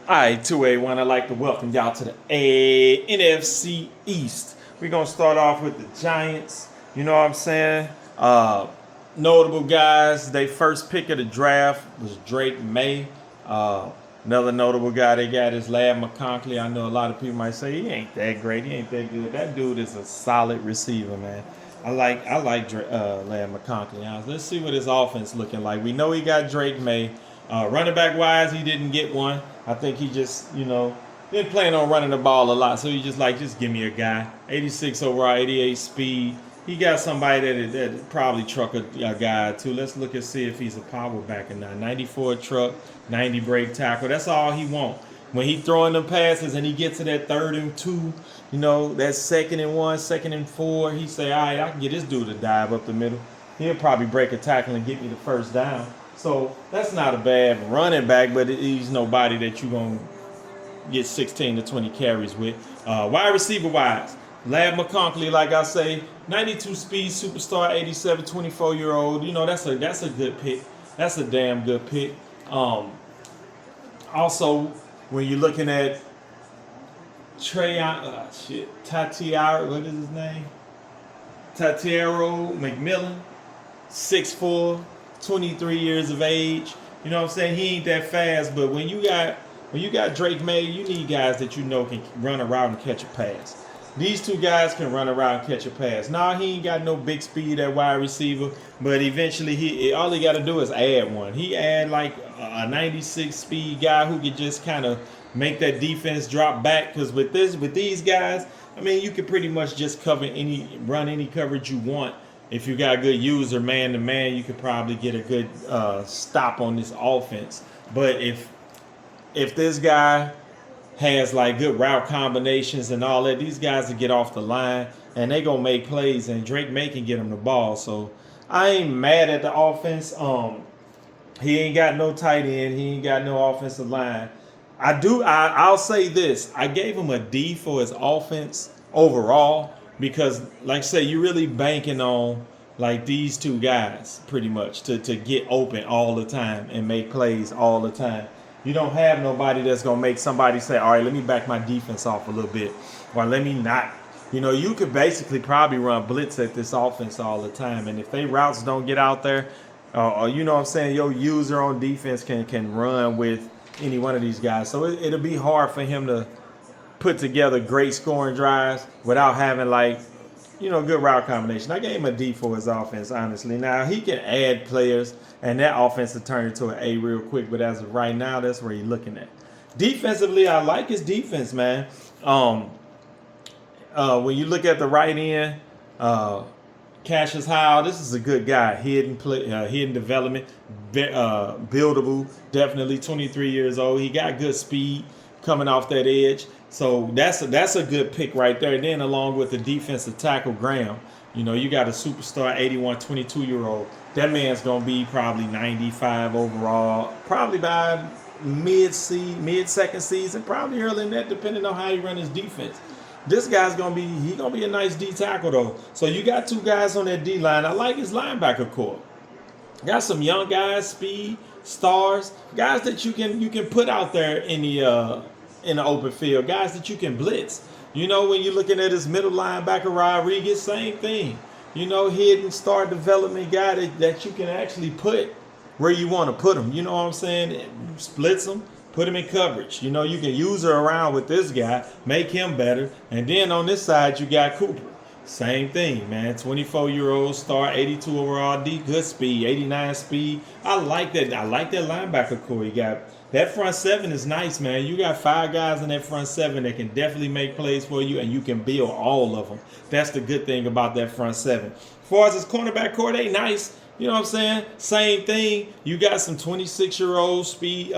All right, 2A1, I'd like to welcome y'all to the NFC East. We're going to start off with the Giants. You know what I'm saying? Notable guys, they first pick of the draft was Drake May. Another notable guy they got is Ladd McConkey. I know a lot of people might say he ain't that great, he ain't that good. That dude is a solid receiver, man. I like Ladd McConkey. Let's see what his offense looking like. We know he got Drake May. Running back wise, he didn't get one. I think he just, didn't plan on running the ball a lot. So he just give me a guy. 86 overall, 88 speed. He got somebody that probably truck a guy too. Let's look and see if he's a power back or not. 94 truck, 90 break tackle. That's all he want. When he throwing them passes and he gets to that 3rd and 2, that 2nd and 1, 2nd and 4, he say, all right, I can get this dude to dive up the middle. He'll probably break a tackle and get me the first down. So that's not a bad running back, but he's nobody that you're going to get 16 to 20 carries with. Wide receiver wise, Ladd McConkey, like I say, 92 speed, superstar, 87, 24-year-old. That's a good pick. That's a damn good pick. Also, when you're looking at Tatiaro, what is his name? Tatiaro McMillan, 6'4", 23 years of age. You know what I'm saying? He ain't that fast, but when you got Drake May, you need guys that can run around and catch a pass. These two guys can run around and catch a pass. Nah, he ain't got no big speed at wide receiver, but eventually all he got to do is add one. He add like a 96 speed guy who could just kind of make that defense drop back. Because with these guys, you can pretty much just run any coverage you want. If you got a good user man to man, you could probably get a good stop on this offense. But if this guy has like good route combinations and all that, these guys will get off the line and they gonna make plays, and Drake May can get them the ball. So I ain't mad at the offense. He ain't got no tight end, he ain't got no offensive line. I'll say this. I gave him a D for his offense overall because, like I say, you're really banking on like these two guys pretty much to get open all the time and make plays all the time. You don't have nobody that's going to make somebody say, all right, let me back my defense off a little bit, or let me not. You could basically probably run blitz at this offense all the time. And if they routes don't get out there, or you know what I'm saying, your user on defense can run with any one of these guys. So it'll be hard for him to put together great scoring drives without having good route combination. I gave him a D for his offense, honestly. Now, he can add players, and that offense will turn into an A real quick, but as of right now, that's where you're looking at. Defensively, I like his defense, man. When you look at the right end, Cassius Howell, this is a good guy. Hidden development, buildable, definitely 23 years old. He got good speed coming off that edge. So that's a good pick right there. Then along with the defensive tackle, Graham, you got a superstar 81, 22-year-old. That man's going to be probably 95 overall, probably by mid-second season, probably early in that, depending on how he run his defense. This guy's going to be a nice D tackle, though. So you got two guys on that D line. I like his linebacker core. Got some young guys, speed, stars, guys that you can put out there in the open field, guys that you can blitz. When you're looking at his middle linebacker, Rodriguez, same thing. Hidden star development guy that you can actually put where you want to put him. You know what I'm saying? Splits them, put him in coverage. You can use her around with this guy, make him better. And then on this side, you got Cooper. Same thing, man. 24-year-old star, 82 overall D, good speed, 89 speed. I like that. I like that linebacker core you got. That front seven is nice, man. You got 5 guys in that front seven that can definitely make plays for you, and you can build all of them. That's the good thing about that front seven. As far as his cornerback core, they nice. You know what I'm saying? Same thing. You got some 26-year-old speed,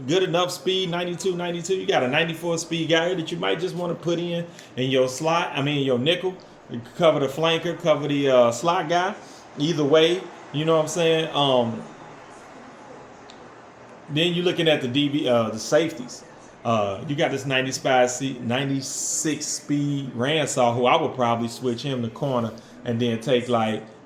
good enough speed, 92. You got a 94 speed guy here that you might just want to put in your slot. Your nickel. Cover the flanker, cover the slot guy. Either way, you know what I'm saying? Then you're looking at the safeties. You got this 96 speed Ransaw, who I would probably switch him to corner and then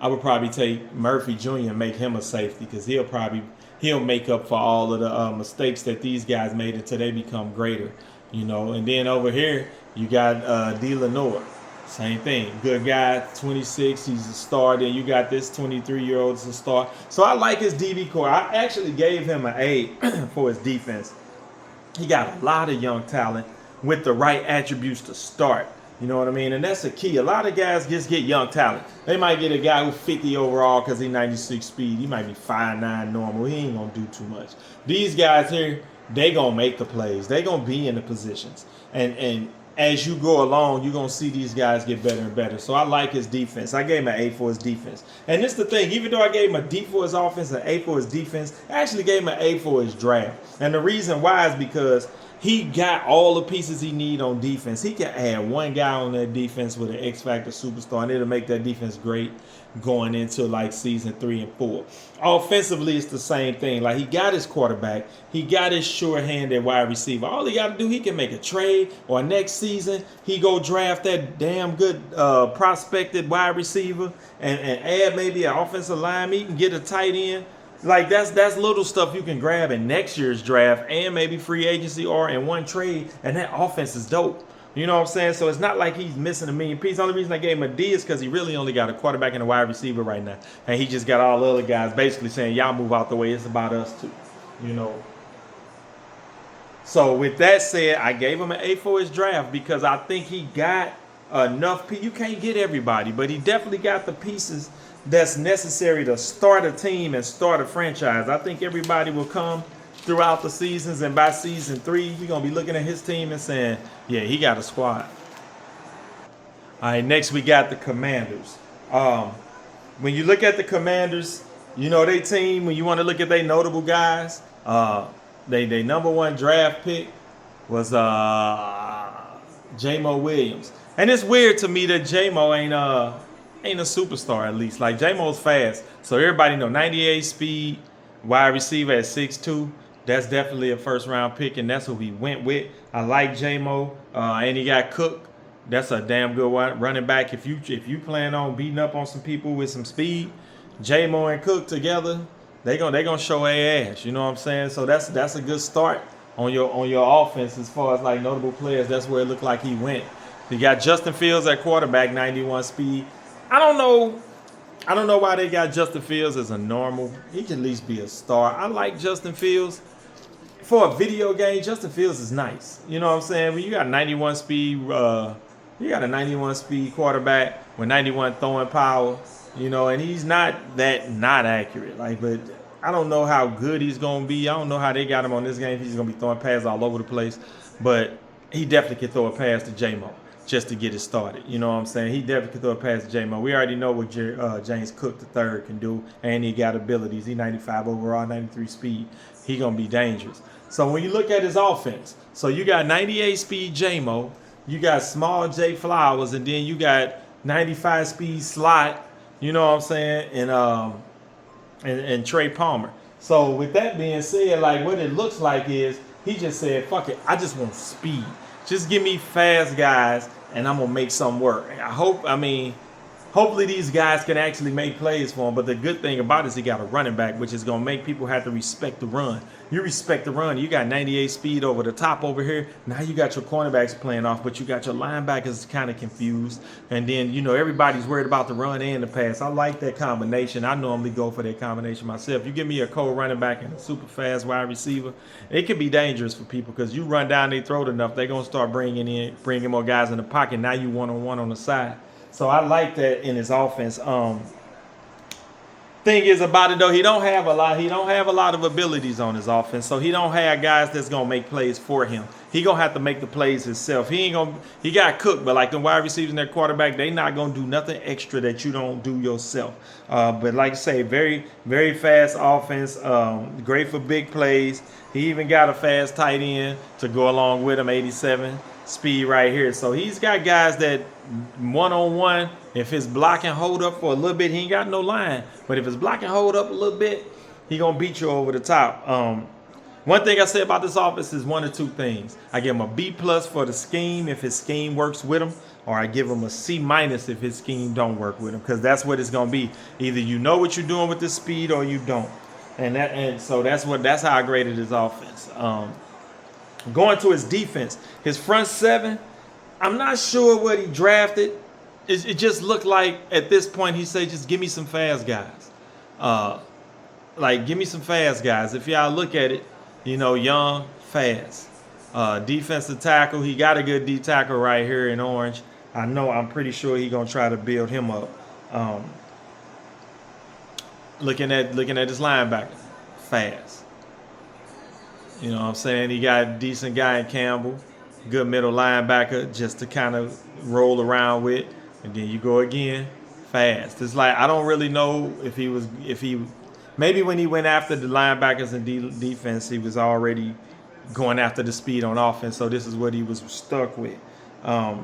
I would probably take Murphy Jr. and make him a safety because he'll probably he'll make up for all of the mistakes that these guys made until they become greater, you know. And then over here, you got D. Lenore. Same thing. Good guy, 26. He's a star. Then you got this 23-year-old as a star. So I like his DB core. I actually gave him an A for his defense. He got a lot of young talent with the right attributes to start. You know what I mean? And that's the key. A lot of guys just get young talent. They might get a guy who's 50 overall because he's 96 speed. He might be 5'9" normal. He ain't going to do too much. These guys here, they going to make the plays. They going to be in the positions. And as you go along, you're going to see these guys get better and better. So I like his defense. I gave him an A for his defense. And this is the thing. Even though I gave him a D for his offense, an A for his defense, I actually gave him an A for his draft. And the reason why is because he got all the pieces he need on defense. He can add one guy on that defense with an X-Factor superstar, and it'll make that defense great going into like season 3 and 4. Offensively, it's the same thing. Like, he got his quarterback. He got his sure-handed wide receiver. All he got to do, he can make a trade, or next season, he go draft that damn good prospected wide receiver and add maybe an offensive lineman. He can get a tight end. Like, that's little stuff you can grab in next year's draft and maybe free agency or in one trade, and that offense is dope. You know what I'm saying? So it's not like he's missing a million pieces. The only reason I gave him a D is because he really only got a quarterback and a wide receiver right now. And he just got all the other guys basically saying, y'all move out the way. It's about us too. You know. So with that said, I gave him an A for his draft because I think he got enough. You can't get everybody, but he definitely got the pieces that's necessary to start a team and start a franchise. I think everybody will come throughout the seasons, and by season 3, we're going to be looking at his team and saying, yeah, he got a squad. All right, next we got the Commanders. When you look at the Commanders, you know, they team, when you want to look at their notable guys, they number 1 draft pick was J-Mo Williams. And it's weird to me that J-Mo ain't a superstar, at least. Like, J-Mo's fast. So everybody know 98 speed, wide receiver at 6'2". That's definitely a first-round pick, and that's who we went with. I like J-Mo, and he got Cook. That's a damn good running back. If you plan on beating up on some people with some speed, J-Mo and Cook together, they gonna show their ass. You know what I'm saying? So that's a good start on your offense as far as like notable players. That's where it looked like he went. You got Justin Fields at quarterback, 91 speed. I don't know why they got Justin Fields as a normal. He can at least be a star. I like Justin Fields. For a video game, Justin Fields is nice. You know what I'm saying? When you got 91 speed, you got a 91 speed quarterback with 91 throwing power, you know, and he's not accurate. Like, but I don't know how good he's gonna be. I don't know how they got him on this game. He's gonna be throwing passes all over the place, but he definitely can throw a pass to J-Mo just to get it started. You know what I'm saying? He definitely can throw a pass to J-Mo. We already know what James Cook III can do, and he got abilities. He 95 overall, 93 speed. He gonna be dangerous. So when you look at his offense, so you got 98 speed J-Mo, you got small Jay Flowers, and then you got 95 speed slot, you know what I'm saying, and Trey Palmer. So with that being said, like, what it looks like is he just said, fuck it, I just want speed. Just give me fast guys, and I'm gonna make something work. Hopefully these guys can actually make plays for him. But the good thing about it is he got a running back, which is going to make people have to respect the run. You respect the run. You got 98 speed over the top over here. Now you got your cornerbacks playing off, but you got your linebackers kind of confused. And then, you know, everybody's worried about the run and the pass. I like that combination. I normally go for that combination myself. You give me a cold running back and a super fast wide receiver, it could be dangerous for people because you run down their throat enough, they're going to start bringing more guys in the pocket. Now you one-on-one on the side. So I like that in his offense. Thing is about it though, he don't have a lot of abilities on his offense. So he don't have guys that's gonna make plays for him. He gonna have to make the plays himself. He got Cook, but like the wide receivers and their quarterback, they not gonna do nothing extra that you don't do yourself. But like I say, very, very fast offense, great for big plays. He even got a fast tight end to go along with him, 87 speed right here. So he's got guys that one-on-one, if his blocking hold up for a little bit, he ain't got no line. But if his blocking hold up a little bit, he gonna beat you over the top. One thing I say about this offense is one or two things. I give him a B+ for the scheme if his scheme works with him, or I give him a C- if his scheme don't work with him, because that's what it's gonna be. Either you know what you're doing with this speed or you don't. and so that's how I graded his offense. Going to his defense, his front seven, I'm not sure what he drafted. It just looked like at this point he said, just give me some fast guys. Like, give me some fast guys. If y'all look at it, young, fast. Defensive tackle, he got a good D tackle right here in orange. I'm pretty sure he's going to try to build him up. Looking at his linebacker, fast. You know what I'm saying? He got a decent guy in Campbell, good middle linebacker just to kind of roll around with. And then you go again, fast. It's like, I don't really know if he maybe when he went after the linebackers and defense, he was already going after the speed on offense. So this is what he was stuck with. I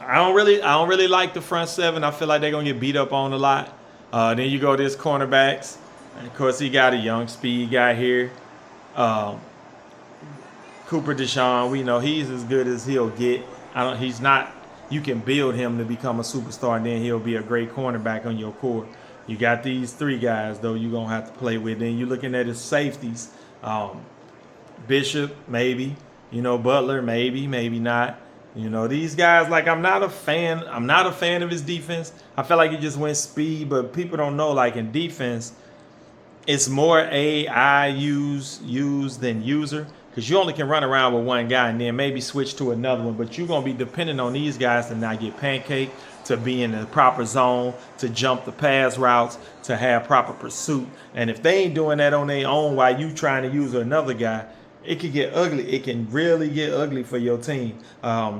don't really like the front seven. I feel like they're gonna get beat up on a lot. Then you go to his cornerbacks. And of course, he got a young speed guy here. Cooper DeShawn, we know he's as good as he'll get. He's not. You can build him to become a superstar, and then he'll be a great cornerback on your core. You got these three guys though you're gonna have to play with. Then you're looking at his safeties. Bishop, maybe. Butler, maybe not. These guys, like, I'm not a fan of his defense. I feel like he just went speed, but people don't know, like, in defense, it's more AI use than user, because you only can run around with one guy and then maybe switch to another one, but you're going to be dependent on these guys to not get pancaked, to be in the proper zone, to jump the pass routes, to have proper pursuit. And if they ain't doing that on their own while you trying to use another guy, it could get ugly. It can really get ugly for your team. I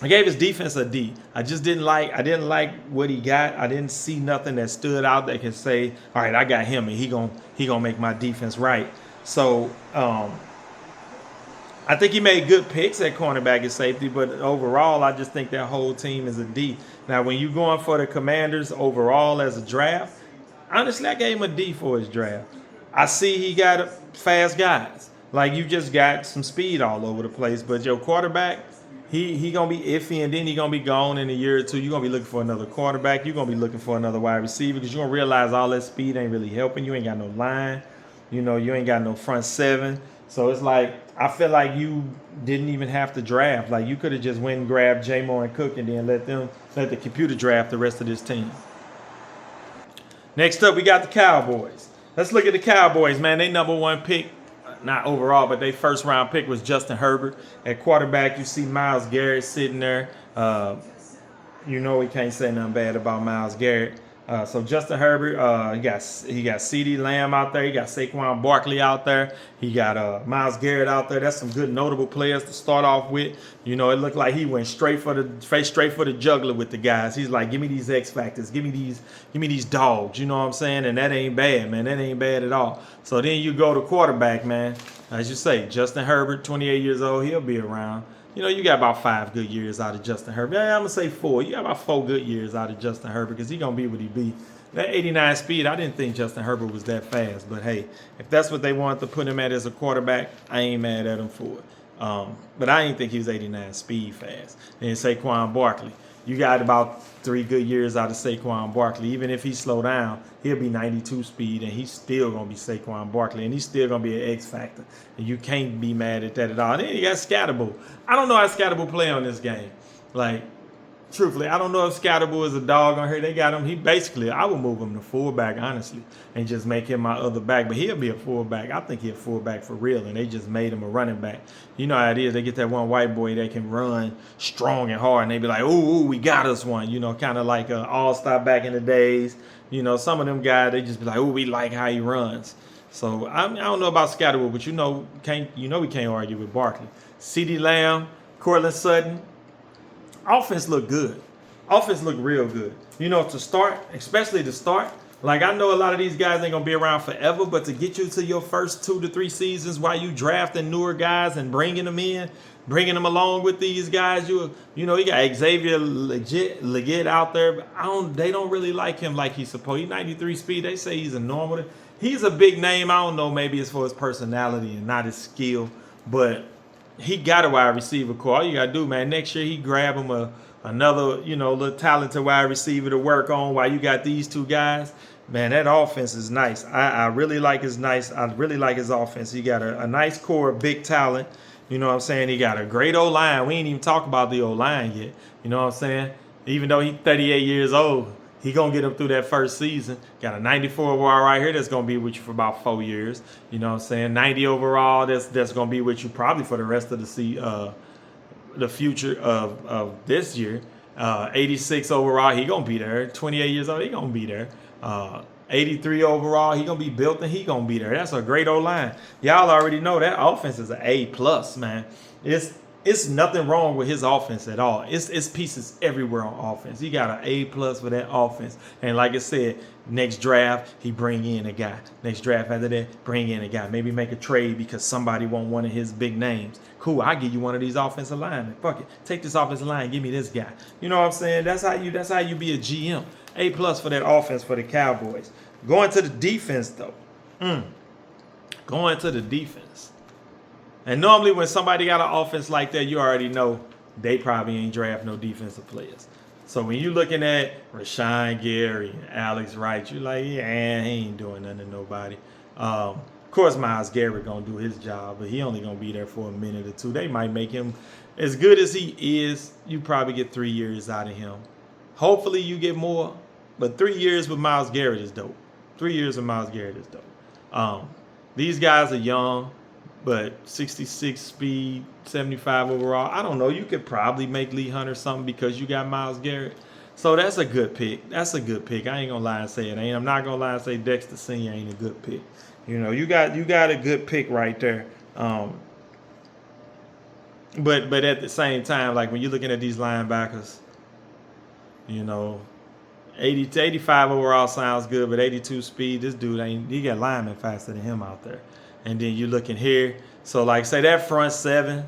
gave his defense a D. I didn't like what he got. I didn't see nothing that stood out that could say, all right, I got him and he gonna make my defense right. So I think he made good picks at cornerback and safety, but overall, I just think that whole team is a D. Now, when you're going for the Commanders overall as a draft, honestly, I gave him a D for his draft. I see he got fast guys. Like, you just got some speed all over the place, but your quarterback, he gonna be iffy, and then he gonna be gone in a year or two. You're gonna be looking for another quarterback. You're gonna be looking for another wide receiver, because you're gonna realize all that speed ain't really helping. You ain't got no line. You ain't got no front seven. So it's like, I feel like you didn't even have to draft. Like, you could have just went and grabbed J-Mo and Cook and then let the computer draft the rest of this team. Next up, we got the Cowboys. Let's look at the Cowboys, man. They number one pick, not overall, but their first round pick was Justin Herbert. At quarterback, you see Myles Garrett sitting there. We can't say nothing bad about Myles Garrett. So Justin Herbert, he got CeeDee Lamb out there. He got Saquon Barkley out there. He got Myles Garrett out there. That's some good notable players to start off with. It looked like he went straight for the juggler with the guys. He's like, give me these X factors, give me these dogs. You know what I'm saying? And that ain't bad, man. That ain't bad at all. So then you go to quarterback, man. As you say, Justin Herbert, 28 years old. He'll be around. You got about 5 good years out of Justin Herbert. Yeah, I'm going to say 4. You got about 4 good years out of Justin Herbert, because he's going to be what he be. That 89 speed, I didn't think Justin Herbert was that fast. But, hey, if that's what they wanted to put him at as a quarterback, I ain't mad at him for it. But I didn't think he was 89 speed fast. Then Saquon Barkley. You got about 3 good years out of Saquon Barkley. Even if he slow down, he'll be 92 speed, and he's still going to be Saquon Barkley, and he's still going to be an X factor. And you can't be mad at that at all. And then you got Scatterbo. I don't know how Scatterbo play on this game. Like, truthfully, I don't know if Scatterbo is a dog on here. They got him. I would move him to fullback, honestly, and just make him my other back. But he'll be a fullback. I think he's a fullback for real, and they just made him a running back. You know how it is. They get that one white boy that can run strong and hard, and they be like, ooh, we got us one. Kind of like an all-star back in the days. Some of them guys, they just be like, ooh, we like how he runs. So I don't know about Scatterbo, but we can't argue with Barkley. CeeDee Lamb, Cortland Sutton. Offense looked good. Offense looked real good. To start, especially to start. Like, I know a lot of these guys ain't going to be around forever, but to get you to your first 2 to 3 seasons while you drafting newer guys and bringing them along with these guys, you got Xavier Legette out there. But they don't really like him like he's supposed. He's 93 speed. They say he's a normal. He's a big name. I don't know, maybe it's for his personality and not his skill, but he got a wide receiver core. All you got to do, man, next year he grab him another, little talented wide receiver to work on while you got these 2 guys. Man, that offense is nice. I really like his nice. I really like his offense. He got a nice core of big talent. You know what I'm saying? He got a great O line. We ain't even talk about the O line yet. You know what I'm saying? Even though he's 38 years old, he gonna get him through that first season. Got a 94 overall right here that's gonna be with you for about 4 years. You know what I'm saying? 90 overall that's gonna be with you probably for the rest of the future of this year. 86 overall, he gonna be there. 28 years old, he gonna be there. 83 overall, he gonna be built and he gonna be there. That's a great O line. Y'all already know that offense is an A plus, man. It's nothing wrong with his offense at all. It's pieces everywhere on offense. He got an A plus for that offense. And like I said, next draft he bring in a guy. Next draft after that, bring in a guy. Maybe make a trade because somebody want one of his big names. Cool, I give you one of these offensive linemen. Fuck it, take this offensive line, give me this guy. You know what I'm saying? That's how you be a GM. A plus for that offense for the Cowboys. Going to the defense though. Going to the defense. And normally when somebody got an offense like that, you already know they probably ain't draft no defensive players. So when you looking at Rashawn Gary and Alex Wright, you're like, yeah, he ain't doing nothing to nobody. Of course, Myles Garrett gonna do his job, but he only gonna be there for a minute or two. They might make him as good as he is. You probably get 3 years out of him. Hopefully you get more, but 3 years with Myles Garrett is dope. 3 years with Myles Garrett is dope. These guys are young, but 66 speed, 75 overall. I don't know. You could probably make Lee Hunter something because you got Myles Garrett. So that's a good pick. That's a good pick. I ain't gonna lie and say it ain't. I'm not gonna lie and say Dexter Senior ain't a good pick. You know, you got a good pick right there. But at the same time, like when you're looking at these linebackers, you know, 80 to 85 overall sounds good, but 82 speed, this dude he got linemen faster than him out there. And then you looking here, so like say that front seven,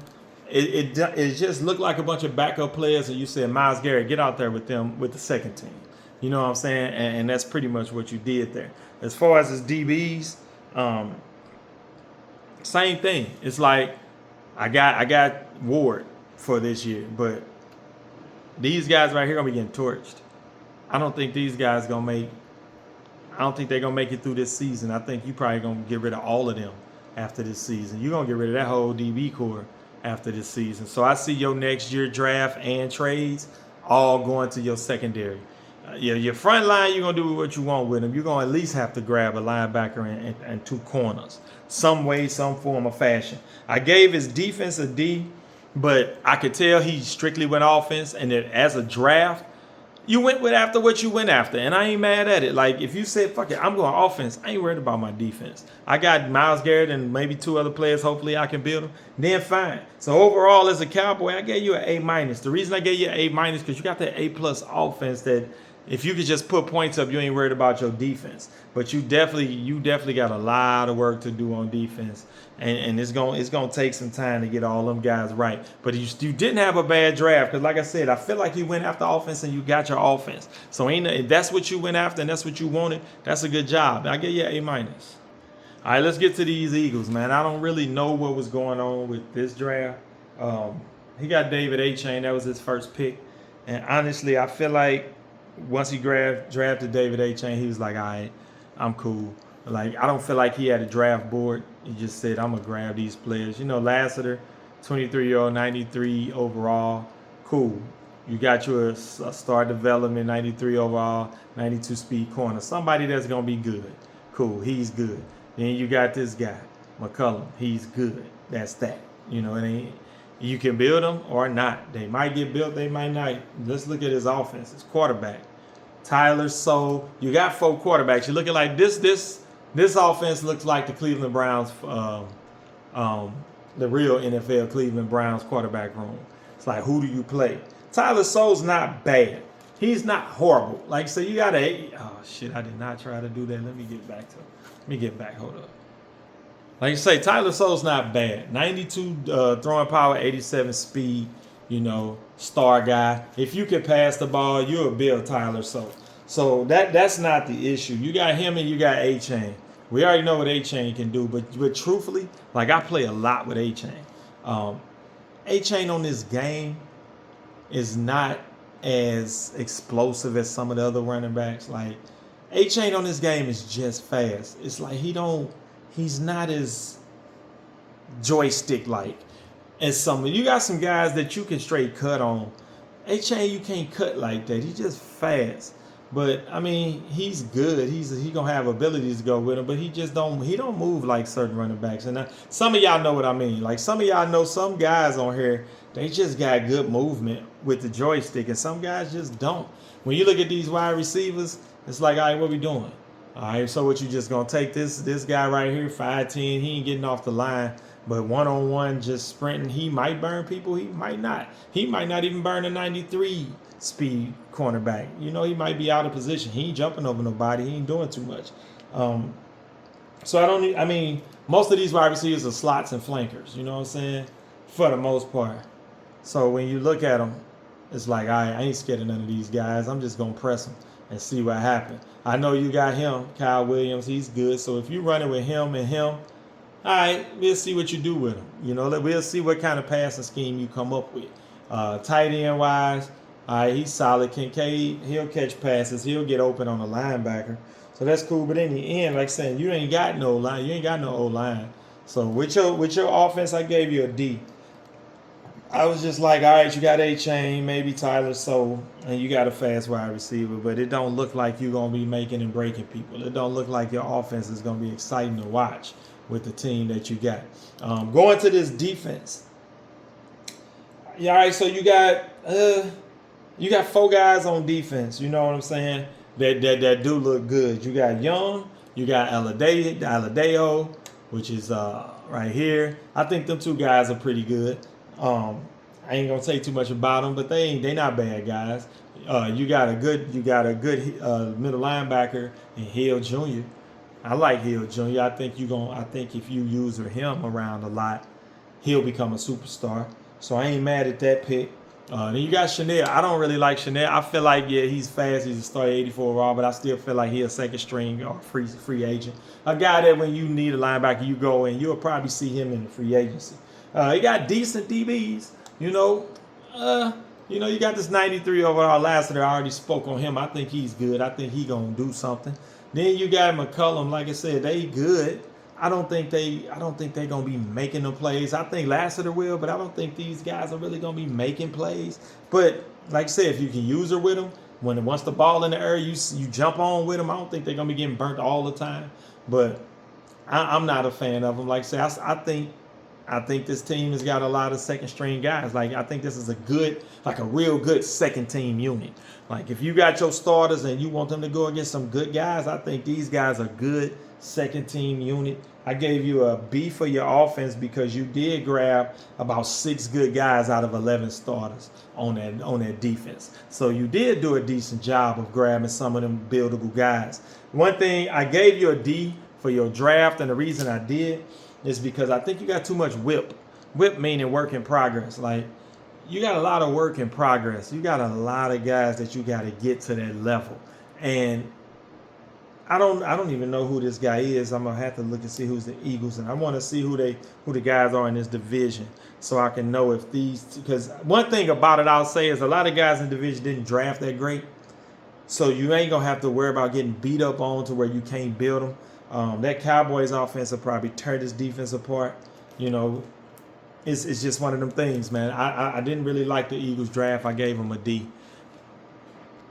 it just looked like a bunch of backup players, and you said Myles Garrett, get out there with them with the second team. You know what I'm saying? And that's pretty much what you did there. As far as his DBs, same thing. It's like I got Ward for this year, but these guys right here gonna be getting torched. I don't think these guys gonna make. I don't think they're gonna make it through this season. I think you probably gonna get rid of all of them after this season. You're gonna get rid of that whole DB core after this season. So I see your next year draft and trades all going to your secondary. Your front line, you're gonna do what you want with them. You're gonna at least have to grab a linebacker and two corners, some way, some form of fashion. I gave his defense a D, but I could tell he strictly went offense. And then as a draft, you went with after what you went after, and I ain't mad at it. Like, if you said, fuck it, I'm going offense, I ain't worried about my defense. I got Myles Garrett and maybe 2 other players, hopefully I can build them, then fine. So overall, as a Cowboy, I gave you an A-. The reason I gave you an A- because you got that A-plus offense that if you could just put points up, you ain't worried about your defense. But you definitely got a lot of work to do on defense, and it's gonna take some time to get all them guys right. But you didn't have a bad draft, because like I said, I feel like you went after offense and you got your offense. So if that's what you went after and that's what you wanted, that's a good job. I give you an A-. All right, let's get to these Eagles, man. I don't really know what was going on with this draft. He got David Achane. That was his first pick, and honestly, I feel like once he drafted David Achane, he was like, all right, I'm cool. Like, I don't feel like he had a draft board. He just said, I'm going to grab these players. You know, Lassiter, 23-year-old, 93 overall. Cool. You got your star development, 93 overall, 92 speed corner. Somebody that's going to be good. Cool. He's good. Then you got this guy, McCullum. He's good. That's that. You know, it ain't. You can build them or not. They might get built, they might not. Let's look at his offense. His quarterback, Tyler Sow. You got 4 quarterbacks. You're looking like this offense looks like the Cleveland Browns, the real NFL Cleveland Browns quarterback room. It's like, who do you play? Tyler Sow's not bad. He's not horrible. Like, so you got oh shit, I did not try to do that. Let me get back. Hold up. Like you say, Tyler Sow's not bad. 92 throwing power, 87 speed, you know, star guy. If you can pass the ball, you'll build Tyler Sow. So that's not the issue. You got him and you got Achane. We already know what Achane can do, but truthfully, like, I play a lot with Achane. Achane on this game is not as explosive as some of the other running backs. Like, A-Chain on this game is just fast. It's like he's not as joystick like as some. You got some guys that you can straight cut on. A-Chain you can't cut like that. He's just fast. But I mean, he's good. He gonna have abilities to go with him, but he don't move like certain running backs. And some of y'all know what I mean. Like some of y'all know some guys on here, they just got good movement with the joystick, and some guys just don't. When you look at these wide receivers, it's like, all right, what we doing? All right, so what you just gonna take this guy right here, 5'10", he ain't getting off the line, but one-on-one just sprinting, he might burn people, he might not. He might not even burn a 93 speed cornerback. You know, he might be out of position. He ain't jumping over nobody. He ain't doing too much. So I mean, most of these wide receivers are slots and flankers. You know what I'm saying? For the most part. So when you look at them, it's like, all right, I ain't scared of none of these guys. I'm just going to press them and see what happens. I know you got him, Kyle Williams. He's good. So if you're running with him and him, all right, we'll see what you do with him. You know, we'll see what kind of passing scheme you come up with. Tight end wise, all right, he's solid. Kincaid, he'll catch passes. He'll get open on a linebacker. So that's cool. But in the end, like saying, you ain't got no line. You ain't got no O-line. So with your offense, I gave you a D. I was just like, all right, you got A-Chain, maybe Tyler Soule, and you got a fast wide receiver, but it don't look like you're going to be making and breaking people. It don't look like your offense is going to be exciting to watch with the team that you got. Going to this defense. Yeah, all right, so you got 4 guys on defense, you know what I'm saying, that do look good. You got Young, you got Aladeo, which is right here. I think them 2 guys are pretty good. I ain't gonna say too much about them, but they not bad guys. You got a good middle linebacker in Hill Jr. I like Hill Jr. I think if you use him around a lot, he'll become a superstar. So I ain't mad at that pick. Then you got Chanel. I don't really like Chanel. I feel like, yeah, he's fast. He's a star 84 raw, but I still feel like he's a second string or free agent. A guy that when you need a linebacker, you go in, you'll probably see him in the free agency. He got decent DBs, you know, you got this 93 overall Lassiter. I already spoke on him. I think he's good. I think he gonna do something. Then you got McCullum. Like I said, they good. I don't think they gonna be making the plays. I think Lassiter will, but I don't think these guys are really gonna be making plays. But like I said, if you can use her with them, once the ball in the air, you jump on with them. I don't think they're gonna be getting burnt all the time. But I'm not a fan of them. Like I say, I think this team has got a lot of second string guys. Like I think this is a real good second team unit. Like if you got your starters and you want them to go against some good guys, I think these guys are good second team unit. I gave you a B for your offense because you did grab about 6 good guys out of 11 starters on that defense. So you did do a decent job of grabbing some of them buildable guys. One thing, I gave you a D for your draft, and the reason I did is because I think you got too much whip. Whip meaning work in progress. Like you got a lot of work in progress. You got a lot of guys that you got to get to that level. And I don't even know who this guy is. I'm gonna have to look and see who's the Eagles, and I want to see who the guys are in this division, so I can know if these. Because one thing about it, I'll say, is a lot of guys in the division didn't draft that great, so you ain't gonna have to worry about getting beat up on to where you can't build them. That Cowboys offense will probably tear this defense apart. You know, it's just one of them things, man. I didn't really like the Eagles draft. I gave them a D.